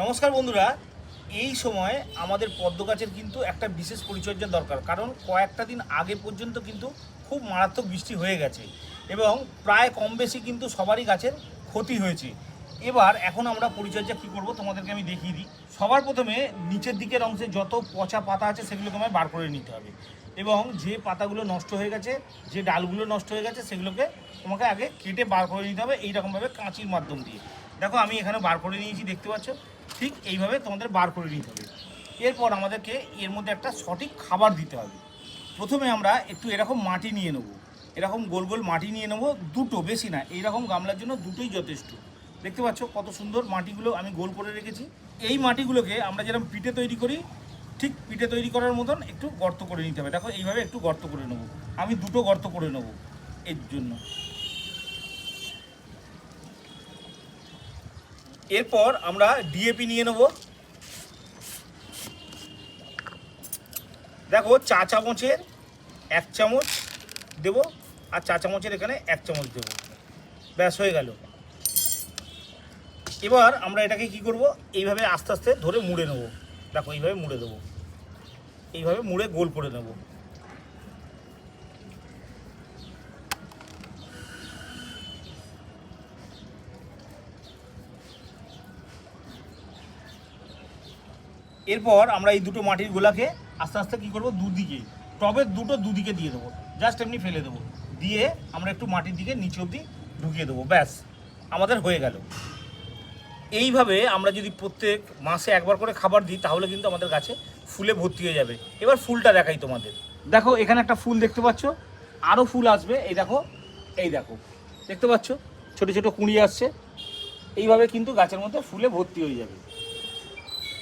নমস্কার বন্ধুরা, এই সময় আমাদের পদ্ম গাছের কিন্তু একটা বিশেষ পরিচর্যা দরকার, কারণ কয়েকটা দিন আগে পর্যন্ত কিন্তু খুব মারাত্মক বৃষ্টি হয়ে গেছে এবং প্রায় কম বেশি কিন্তু সবারই গাছের ক্ষতি হয়েছে। এখন আমরা পরিচর্যা কী করব তোমাদেরকে আমি দেখিয়ে দিই। সবার প্রথমে নিচের দিকের অংশে যত পচা পাতা আছে সেগুলো তোমায় বার করে নিতে হবে এবং যে পাতাগুলো নষ্ট হয়ে গেছে, যে ডালগুলো নষ্ট হয়ে গেছে সেগুলোকে তোমাকে আগে কেটে বার করে নিতে হবে এইরকমভাবে কাঁচির মাধ্যম দিয়ে। দেখো আমি এখানে বার করে নিয়েছি, দেখতে পাচ্ছ, ঠিক এইভাবে তোমাদের বার করে নিতে হবে। এরপর আমাদেরকে এর মধ্যে একটা সঠিক খাবার দিতে হবে। প্রথমে আমরা একটু এরকম মাটি নিয়ে নেবো, এরকম গোল গোল মাটি নিয়ে নেবো, দুটো, বেশি না, এইরকম গামলার জন্য দুটোই যথেষ্ট। দেখতে পাচ্ছ কত সুন্দর মাটিগুলো আমি গোল করে রেখেছি। এই মাটিগুলোকে আমরা যেরকম পিঠে তৈরি করি, ঠিক পিঠে তৈরি করার মতন একটু গর্ত করে নিতে হবে। দেখো এইভাবে একটু গর্ত করে নেবো, আমি দুটো গর্ত করে নেবো এর জন্য। এরপর আমরা ডিএপি নিয়ে নেব। দেখো চা চামচের 1 চামচ দেবো আর চা চামচের এখানে 1 চামচ দেবো, ব্যাস হয়ে গেল। এবার আমরা এটাকে কি করব, এইভাবে আস্তে আস্তে ধরে মুড়ে নেব। দেখো এইভাবে মুড়ে দেবো, এইভাবে মুড়ে গোল করে নেব। এরপর আমরা এই দুটো মাটির গোলাকে আস্তে আস্তে কী করবো, দুদিকে, টবের দুদিকে দিয়ে দেবো, জাস্ট এমনি ফেলে দেবো, দিয়ে আমরা একটু মাটির দিকে নিচে অবধি ঢুকিয়ে দেবো, ব্যাস আমাদের হয়ে গেল। এইভাবে আমরা যদি প্রত্যেক মাসে একবার করে খাবার দিই তাহলে কিন্তু আমাদের গাছে ফুলে ভর্তি হয়ে যাবে। এবার ফুলটা দেখাই তোমাদের। দেখো এখানে একটা ফুল দেখতে পাচ্ছ, আরও ফুল আসবে, এই দেখো, এই দেখো, দেখতে পাচ্ছ ছোটো ছোটো কুঁড়ি আসছে। এইভাবে কিন্তু গাছের মধ্যে ফুলে ভর্তি হয়ে যাবে।